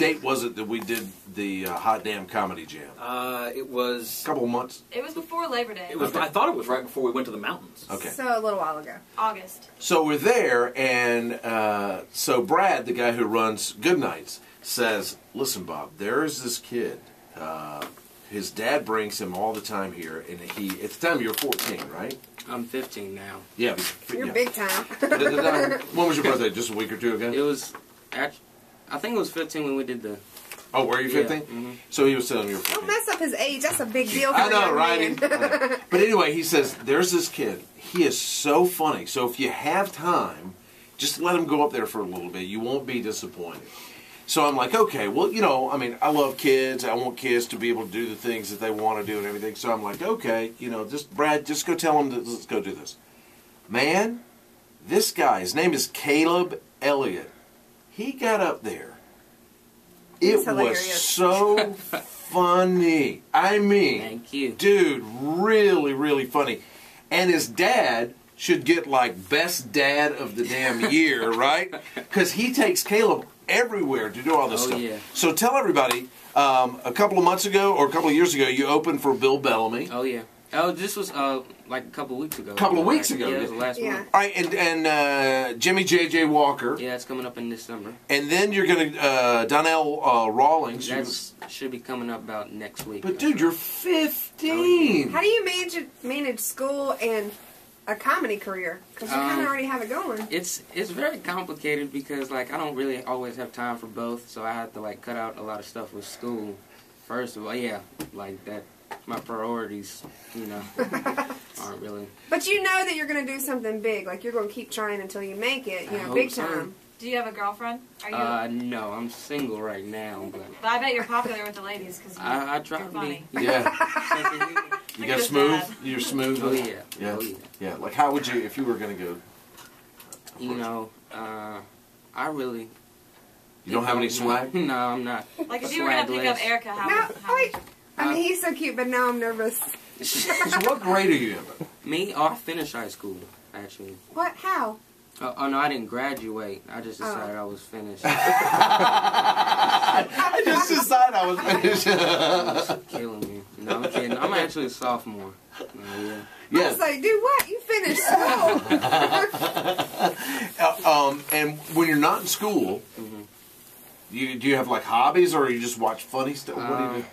date was it that we did the Hot Damn Comedy Jam? It was A couple of months. It was before Labor Day. It was. Okay. I thought it was right before we went to the mountains. Okay. So a little while ago. August. So we're there, and so Brad, the guy who runs Goodnights, says, "Listen, Bob, there is this kid. His dad brings him all the time here, and he at the time you're 14, right? I'm 15 now. Yeah, You're yeah. big time. When was your birthday? Just a week or two ago? It was, I think it was 15 when we did the... Oh, were you 15? Yeah, mm-hmm. So he was telling you were 15. Don't mess up his age. That's a big deal for I a know, young right? man. I know. But anyway, he says, there's this kid. He is so funny. So if you have time, just let him go up there for a little bit. You won't be disappointed. So I'm like, okay, well, you know, I mean, I love kids. I want kids to be able to do the things that they want to do and everything. So I'm like, okay, you know, just Brad, just go tell him that let's go do this. Man, this guy, his name is Caleb Elliot. He got up there. It was so funny. I mean, thank you, dude, really, really funny. And his dad should get like best dad of the damn year, right? Because he takes Caleb everywhere to do all this stuff. Yeah. So tell everybody, a couple of months ago or a couple of years ago, you opened for Bill Bellamy. Oh, yeah. Oh, this was like a couple of weeks ago. A couple of weeks ago? Yeah, it was last month. All right, and Jimmy J.J. Walker. Yeah, it's coming up in December. And then you're going to, Donnell Rawlings. That should be coming up about next week. But, dude, you're 15. How do you manage school and a comedy career? Because you kind of already have it going. It's very complicated because, like, I don't really always have time for both, so I have to, like, cut out a lot of stuff with school. First of all, yeah, like that. My priorities, you know, aren't really. But you know that you're going to do something big. Like, you're going to keep trying until you make it, you know, big time. Do you have a girlfriend? Are you? No, I'm single right now. But I bet you're popular with the ladies because I try to funny. be. Yeah. You got smooth? You're smooth? Oh, yeah. Yeah. Oh, yeah. Yeah. Like, how would you, if you were going to go? You know, I really... You don't have any swag? No, I'm not. Like, if you were going to pick up Erica, how wait. I mean, he's so cute, but now I'm nervous. So what grade are you in? Me? Oh, I finished high school, actually. What? How? Oh, no, I didn't graduate. I just decided I was finished. I just decided I was finished. It's killing me. No, I'm kidding. I'm actually a sophomore. Yeah. I was like, dude, what? You finished school. And when you're not in school, do you have, like, hobbies, or you just watch funny stuff? What do you do?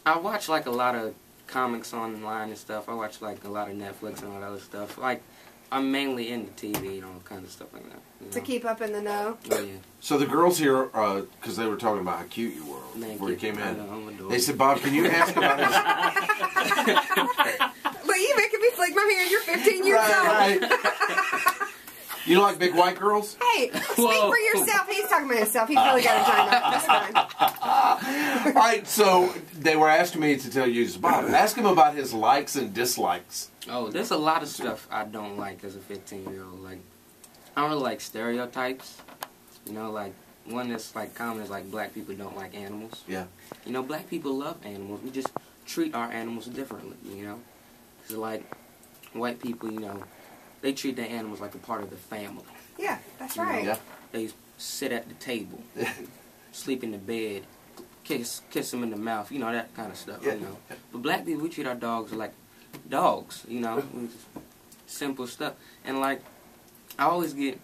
I watch, like, a lot of comics online and stuff. I watch, like, a lot of Netflix and all that other stuff. Like, I'm mainly into TV and all kinds of stuff like that. You know? To keep up in the know. Oh, yeah. So the girls here, because they were talking about how cute you were before you came in, they said, Bob, can you ask about his... But you making me flick my hair. You're 15 years old. Right. You like big white girls? Hey, speak for yourself. He's talking about himself. He's really got a giant. That's fine. All right, so they were asking me to tell you, Bob, ask him about his likes and dislikes. Oh, there's a lot of stuff I don't like as a 15-year-old. Like, I don't really like stereotypes. You know, like, one that's, like, common is, like, black people don't like animals. Yeah. You know, black people love animals. We just treat our animals differently, you know? Because, like, white people, you know, they treat their animals like a part of the family. Yeah, that's right. Yeah. They sit at the table, sleep in the bed, kiss them in the mouth, you know, that kind of stuff, you know. But black people, we treat our dogs like dogs, you know, simple stuff. And, like, I always get,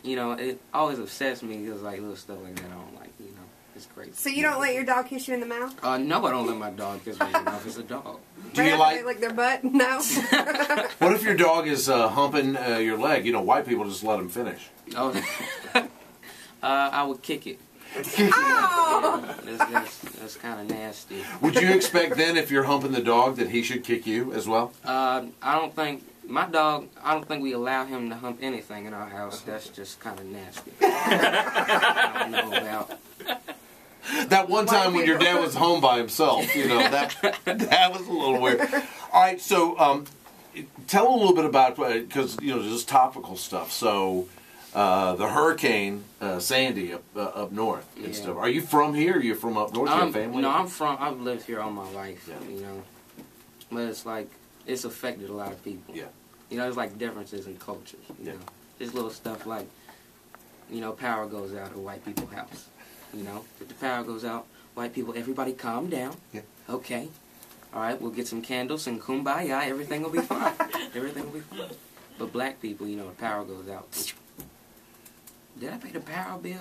you know, it always upsets me because, like, little stuff like that I don't like, you know. It's crazy. So you don't let your dog kiss you in the mouth? No, I don't let my dog kiss me in the mouth. It's a dog. Do you like their butt? No. What if your dog is humping your leg? You know, white people just let him finish. Oh, I would kick it. Oh! That's kind of nasty. Would you expect then, if you're humping the dog, that he should kick you as well? I don't think my dog. I don't think we allow him to hump anything in our house. That's just kind of nasty. I don't know about. That one time when your dad was home by himself, you know, that was a little weird. All right, so tell a little bit about, because, you know, just topical stuff. So the hurricane, Sandy, up north and stuff. Are you from here? Are you from up north? Your family? No, I've lived here all my life, you know. But it's like, it's affected a lot of people. Yeah. You know, there's like differences in cultures, you know. Just little stuff like, you know, power goes out at white people's house. You know, if the power goes out, white people, everybody calm down. Yeah. Okay. All right, we'll get some candles and kumbaya. Everything will be fine. Everything will be fine. But black people, you know, the power goes out. Did I pay the power bill?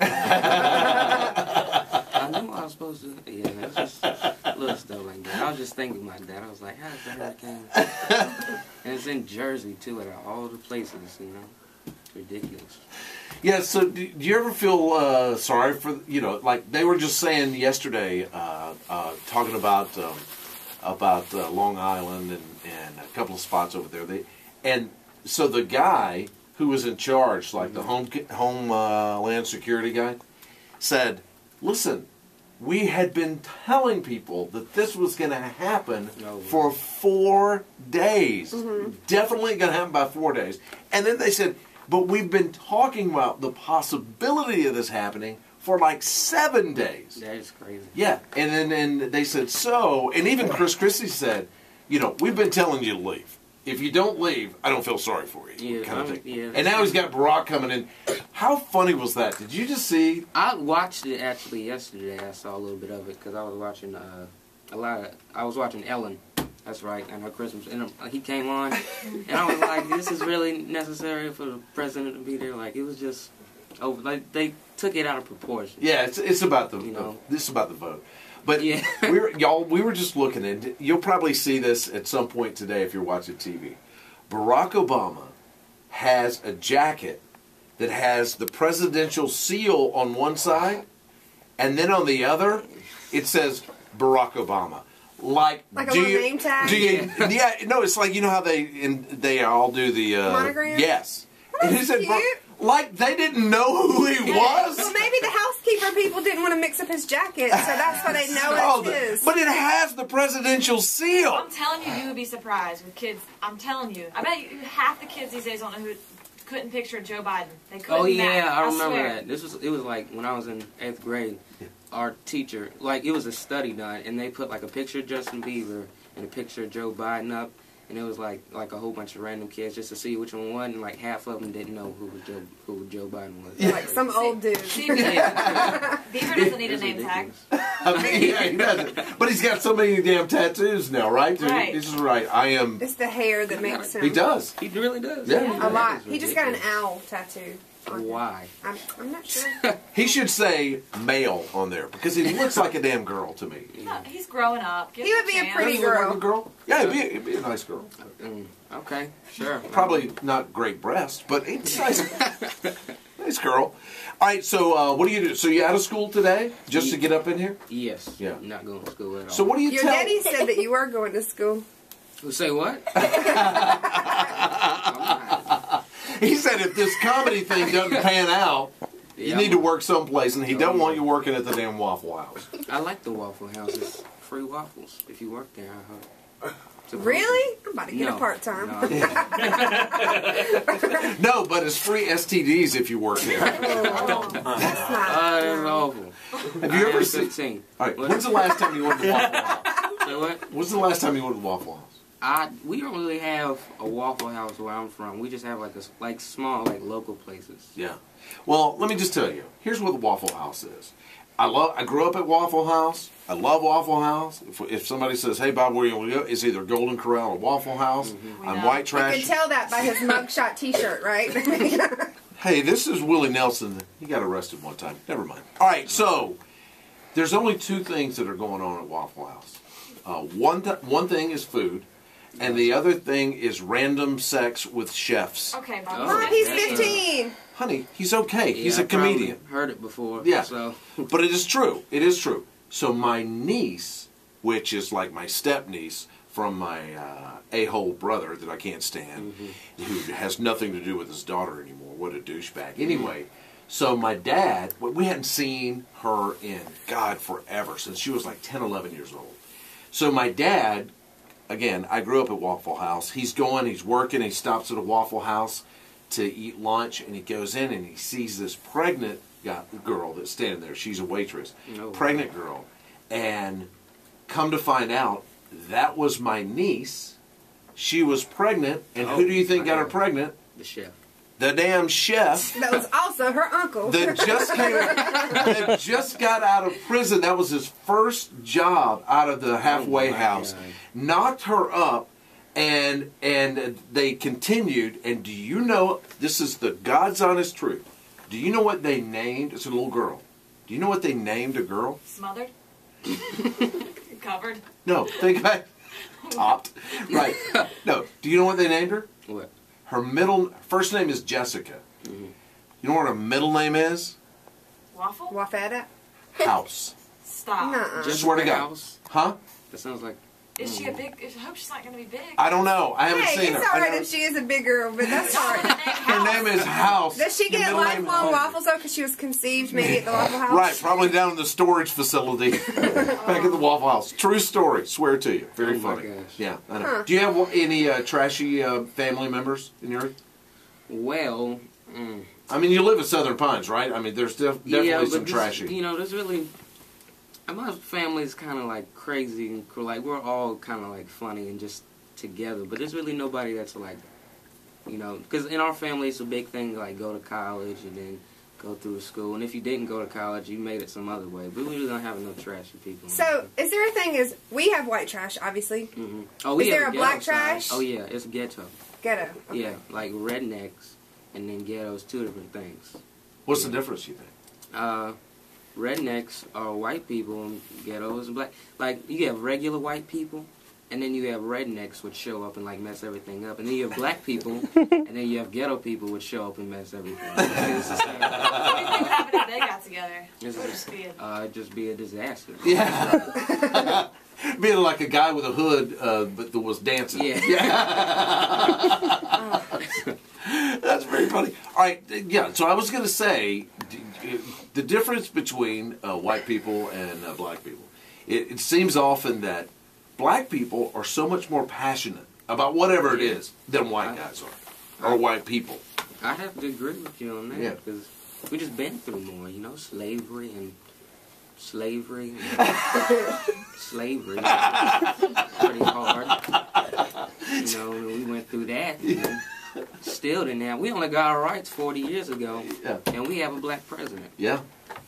I knew I was supposed to. Yeah, it's just little stuff like that. I was just thinking about that. I was like, how's the hurricane? And it's in Jersey, too, at all the places, you know. It's ridiculous. Yeah, so do you ever feel sorry for, you know, like they were just saying yesterday, talking about Long Island and a couple of spots over there. And so the guy who was in charge, like the Homeland Security guy, said, listen, we had been telling people that this was going to happen for 4 days. Definitely going to happen by 4 days. And then they said, but we've been talking about the possibility of this happening for like 7 days. That is crazy. Yeah. And then they said, and even Chris Christie said, you know, we've been telling you to leave. If you don't leave, I don't feel sorry for you. Yeah, kind of thing. Yeah, and now he's got Barack coming in. How funny was that? Did you just see? I watched it actually yesterday. I saw a little bit of it because I was watching I was watching Ellen. That's right, and her Christmas. And he came on, and I was like, "This is really necessary for the president to be there." Like it was just over. Like they took it out of proportion. Yeah, it's about the this is about the vote. But yeah. we were just looking, and you'll probably see this at some point today if you're watching TV. Barack Obama has a jacket that has the presidential seal on one side, and then on the other, it says Barack Obama. Like a little name tag? Yeah, no, it's like, you know how they all do the... monogram? Yes. And he said, like they didn't know who he was? Well, maybe the housekeeper people didn't want to mix up his jacket, so that's why they know it's his. But it has the presidential seal. I'm telling you, you would be surprised with kids. I'm telling you. I bet you half the kids these days don't know who couldn't picture Joe Biden. They couldn't. Oh yeah, I remember swear. that. It was like when I was in 8th grade. Our teacher, like, it was a study done, and they put, like, a picture of Justin Bieber and a picture of Joe Biden up, and it was, like a whole bunch of random kids just to see which one won, and, like, half of them didn't know who Joe Biden was. Yeah. Like some old dude. Bieber doesn't need a name tag. I mean, yeah, he doesn't. But he's got so many damn tattoos now, right? Right. This is right. I am... It's the hair that makes him... He does. He really does. Yeah. A lot. He just got an owl tattoo. Why? I'm not sure. He should say male on there because he looks like a damn girl to me. He's growing up. He would be a pretty girl. Yeah, he'd be a nice girl. Okay, sure. Probably not great breasts, but it's nice. Nice girl. All right, so what do you do? So you out of school today just to get up in here? Yes. Yeah. I'm not going to school at all. So what do you Your daddy said that you were going to school. Say what? He said if this comedy thing doesn't pan out, you need to work someplace, and he doesn't want you working at the damn Waffle House. I like the Waffle House. It's free waffles if you work there, I hope. Really? I'm about to get a part-time. No, but it's free STDs if you work there. That's not... That's awful. Have you ever seen... All right, when's the last time you went to Waffle House? Say what? When's the last time you went to Waffle House? We don't really have a Waffle House where I'm from. We just have like small local places. Yeah. Well, let me just tell you. Here's what the Waffle House is. I grew up at Waffle House. I love Waffle House. If somebody says, "Hey Bob, where you want to go?" It's either Golden Corral or Waffle House. I'm white trash. You can tell that by his mugshot T-shirt, right? Hey, this is Willie Nelson. He got arrested one time. Never mind. All right, so there's only two things that are going on at Waffle House. One thing is food. And the other thing is random sex with chefs. Okay, Bob. Mom, he's 15. Honey, he's okay. He's a comedian. I've heard it before. Yeah. So. But it is true. It is true. So my niece, which is like my step-niece from my a-hole brother that I can't stand, who has nothing to do with his daughter anymore. What a douchebag. Anyway, so my dad, we hadn't seen her in, God, forever, since she was like 10, 11 years old. So my dad... Again, I grew up at Waffle House. He's working, he stops at a Waffle House to eat lunch, and he goes in and he sees this pregnant girl that's standing there. She's a waitress. Pregnant girl. And come to find out, that was my niece. She was pregnant, and who do you think got her pregnant? The chef. the damn chef That was also her uncle. that just got out of prison. That was his first job out of the halfway house. Knocked her up, and they continued. And do you know? This is the God's honest truth. Do you know what they named? It's a little girl. Do you know what they named a girl? Smothered. Covered. No, think back. Topped. Right. No. Do you know what they named her? What? Her first name is Jessica. Mm-hmm. You know what her middle name is? Waffle? Wafada? House. Stop. Nuh-uh. Just swear to God. House? Huh? That sounds like. Is she a big... I hope she's not going to be big. I don't know. I haven't Hey, seen her. it's I alright never- if she is a big girl, but that's Not with alright. the name Her House. name is House. Does she The get middle name- lifelong waffles though? Because she was conceived maybe at the Waffle House. Right, probably down in the storage facility back at the Waffle House. True story. Swear to you. Very Oh my funny. gosh. Yeah, I know. Huh. Do you have any trashy family members in your? Well. I mean, you live in Southern Pines, right? I mean, there's definitely yeah, some but trashy. You know, there's really. My family's kind of like crazy and cool. Like we're all kind of like funny and just together. But there's really nobody that's like, you know, because in our family it's a big thing like go to college and then go through school. And if you didn't go to college, you made it some other way. But we really don't have no trashy people. So, is there a thing? Is we have white trash, obviously. Mm-hmm. Oh, we Is there have a black ghetto side. trash? Oh yeah, it's ghetto. Ghetto. Okay. Yeah, like rednecks and then ghettos, two different things. What's the difference, you think? Rednecks are white people and ghettos and black. Like, you have regular white people, and then you have rednecks which show up and, like, mess everything up. And then you have black people, and then you have ghetto people which show up and mess everything up. It's the same. What do you think would happen if they got together? It's It would just be a... It'd just be a disaster. Yeah. Being like a guy with a hood, but that was dancing. Yeah. That's very funny. All right, yeah. So I was going to say the difference between white people and black people. It seems often that black people are so much more passionate about whatever it is than white guys are, or white people. I have to agree with you on Yeah. that, because we just been through more, you know, slavery. Slavery. Pretty hard. You know, we went through that. And still didn't have. We only got our rights 40 years ago, Yeah. and we have a black president. Yeah.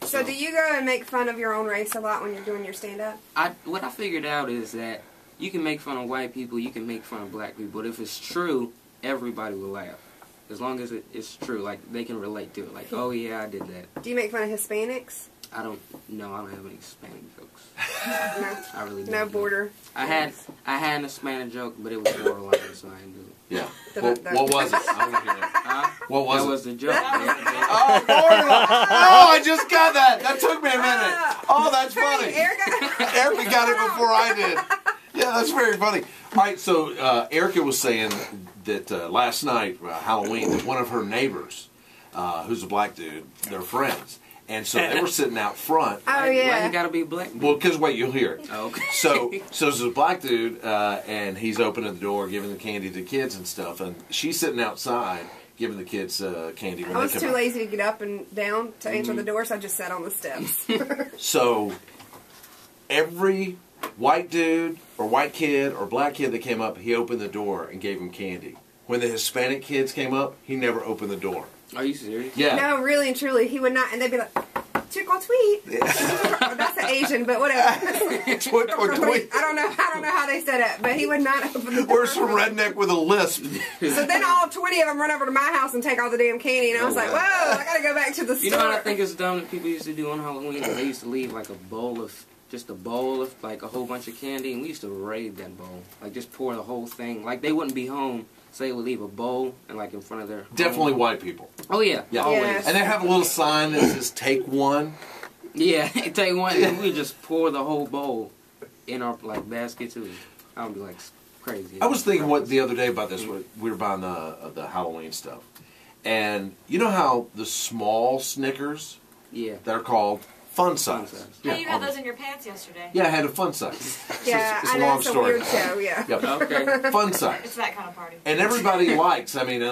So, do you go and make fun of your own race a lot when you're doing your stand-up? What I figured out is that you can make fun of white people, you can make fun of black people, but if it's true, everybody will laugh. As long as it's true, like they can relate to it. Like, oh yeah, I did that. Do you make fun of Hispanics? I don't have any Hispanic jokes. No. I really don't. No border. I had an Hispanic joke, but it was borderline, so I didn't do it. Yeah. What was it? I wanna hear that. What was That it? was the joke. Oh, borderline. Oh, I just got that. That took me a minute. Oh, that's funny. Hey, Erica. Erica got it before I did. Yeah, that's very funny. All right, so Erica was saying that last night, Halloween, that one of her neighbors, who's a black dude, they're friends. And so they were sitting out front. Oh, Why yeah. you gotta be black? Well, because wait, you'll hear it. Oh, okay. So there's a black dude, and he's opening the door, giving the candy to the kids and stuff. And she's sitting outside giving the kids candy when I they was come too out. lazy to get up and down to answer the door, so I just sat on the steps. So every white dude or white kid or black kid that came up, he opened the door and gave him candy. When the Hispanic kids came up, he never opened the door. Are you serious? Yeah. No, really and truly, he would not. And they'd be like, trick or tweet. That's an Asian, but whatever. Tweet or tweet. I don't know how they said it, but he would not open the door. Where's some redneck with a lisp? So then all 20 of them run over to my house and take all the damn candy, and I was like, whoa, I gotta go back to the store. You know what I think is dumb that people used to do on Halloween? Is they used to leave like a bowl of like a whole bunch of candy, and we used to raid that bowl. Like just pour the whole thing. Like they wouldn't be home, so they would leave a bowl and like in front of their Definitely home. white people. Oh yeah, Yeah. always. Yes. And they have a little sign that says "Take one." Yeah, take one. And we just pour the whole bowl in our like basket too. I would be like crazy. I was thinking the other day about this. We were buying the Halloween stuff, and you know how the small Snickers Yeah. that are called fun size. Fun size. Hey, you had those in your pants yesterday. Yeah, I had a fun size. Yeah, it's I a know long it's a story. weird show, yeah. Yep. Okay. Fun It's size. that kind of party. And everybody likes, I mean,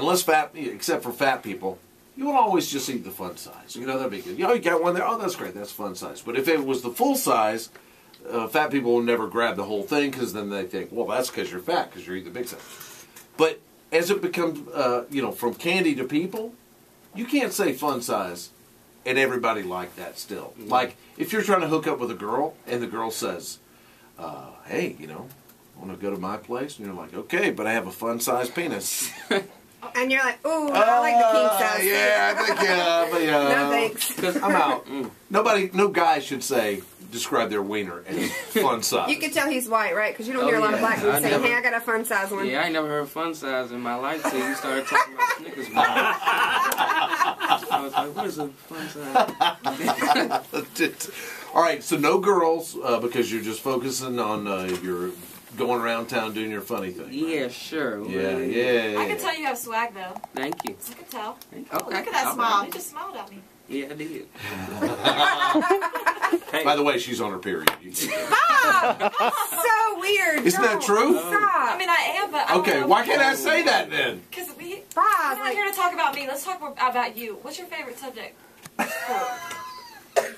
except for fat people, you will always just eat the fun size. You know, that'd be good. You got one there, oh, that's great, that's fun size. But if it was the full size, fat people will never grab the whole thing because then they think, well, that's because you're fat, because you're eating the big size. But as it becomes, from candy to people, you can't say fun size and everybody like that still. Mm-hmm. Like, if you're trying to hook up with a girl and the girl says, hey, want to go to my place? And you're like, okay, but I have a fun size penis. And you're like, ooh, I like the king size. Yeah, I think, but No thanks. I'm out. No guy should describe their wiener as fun size. You can tell he's white, right? Because you don't hear a lot of black people saying, hey, I got a fun size one. Yeah, I ain't never heard fun size in my life till you started talking about Snickers bar. I was like, what is a fun size? All right, so no girls because you're just focusing on your going around town doing your funny thing. Yeah, sure. Yeah. I can tell you have swag though. Thank you. I can tell. Okay. Oh, look at that smile. You just smiled at me. Yeah, I did. Hey. By the way, she's on her period. Stop! So weird. Isn't that true? I Stop. mean, I am, but I don't Okay, know. why can't I say that then? Because we're Bob, not here to talk about me. Let's talk more about you. What's your favorite subject?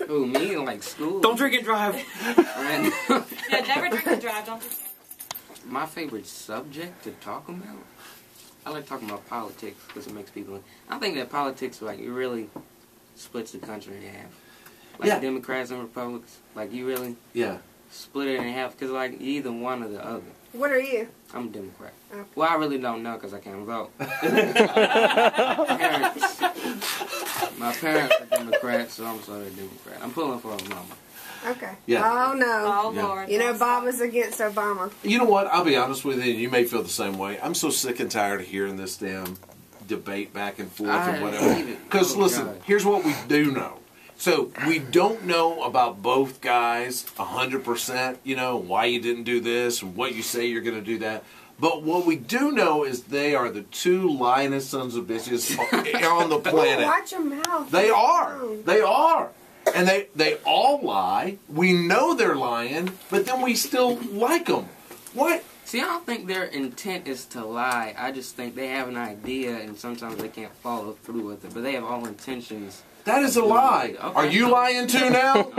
Who, me? Like school? Don't drink and drive. Yeah, never drink and drive. Don't do that. My favorite subject to talk about? I like talking about politics because it makes people... I think that politics, like, it really splits the country in half. Like Democrats and Republicans. Like, you really split it in half because, like, you're either one or the other. what are you? I'm a Democrat. Okay. Well, I really don't know because I can't vote. My parents are Democrats, so I'm sort of a Democrat. I'm pulling for Obama. Okay. Yeah. Oh, no. Oh, Yeah. Lord. You know, Don't Bob stop. was against Obama. You know what? I'll be honest with you, and you may feel the same way. I'm so sick and tired of hearing this damn debate back and forth I and whatever. hate it. Because Oh, listen, God. here's what we do know. So we don't know about both guys 100%, why you didn't do this and what you say you're going to do that. But what we do know is they are the two lyingest sons of bitches on the planet. Watch your mouth. They are. They are. And they all lie. We know they're lying, but then we still like them. What? See, I don't think their intent is to lie. I just think they have an idea, and sometimes they can't follow through with it. But they have all intentions. That is a lie. Okay. Are you lying too now? See,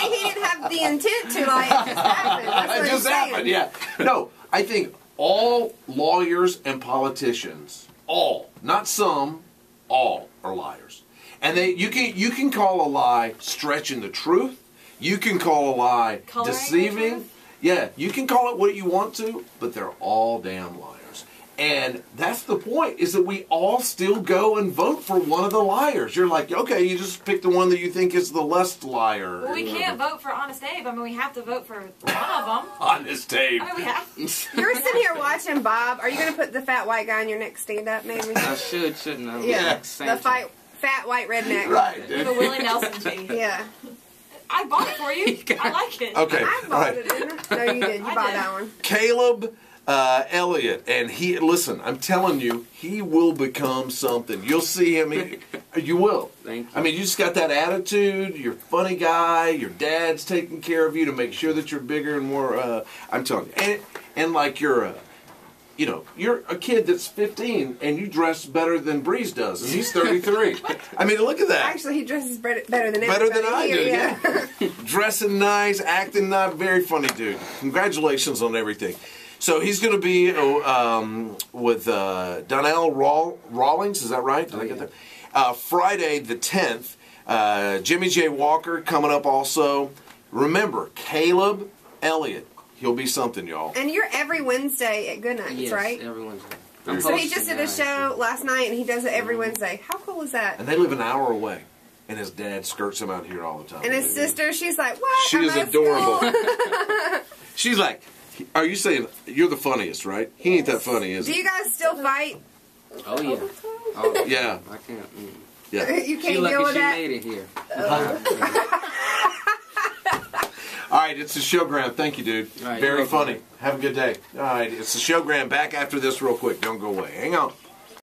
he didn't have the intent to, like, it just happened. That's what It he's just saying. happened, yeah. No, I think all lawyers and politicians, all, not some, all are liars. And you can call a lie stretching the truth. You can call a lie Coloring the deceiving. truth? Yeah, you can call it what you want to, but they're all damn liars. And that's the point, is that we all still go and vote for one of the liars. You're like, okay, you just pick the one that you think is the less liar. Well, we can't vote for Honest Abe. I mean, we have to vote for one of them. Honest Abe. I mean, we have. You're sitting here watching Bob. Are you going to put the fat white guy on your next stand-up, maybe? I shouldn't I? Yeah, Like the Sancho. fat white redneck. Right, The dude. Willie Nelson tea. Yeah. I bought it for you. I like it. Okay, I all bought right. it, didn't I? No, you did. You I bought did. that one. Caleb Elliot, and listen, I'm telling you, he will become something. You'll see him. You will. Thank you. I mean, you just got that attitude. You're a funny guy. Your dad's taking care of you to make sure that you're bigger and more. I'm telling you, and like you're a kid that's 15 and you dress better than Breeze does, and he's 33. I mean, look at that. Actually, he dresses better than Better than everybody I do, here, yeah. Dressing nice, acting nice, very funny dude. Congratulations on everything. So he's going to be with Donnell Rawlings, is that right? Did I get that? Friday the 10th. Jimmy J. Walker coming up also. Remember, Caleb Elliot. He'll be something, y'all. And you're every Wednesday at Goodnight, Yes, right? everyone's. So he just did a show last night, and he does it every Wednesday. How cool is that? And they live an hour away. And his dad skirts him out here all the time. And his sister, she's like, what? She I'm is at adorable. school. She's like, are you saying you're the funniest, right? He ain't that funny, is Do he? you guys still fight? Oh yeah. Oh Yeah. I can't. Yeah. You She can't lucky deal with she that? made it here. All right, it's the Showgram. Thank you, dude. All right, Very you're welcome. funny. Have a good day. All right, it's the Showgram. Back after this real quick. Don't go away. Hang on.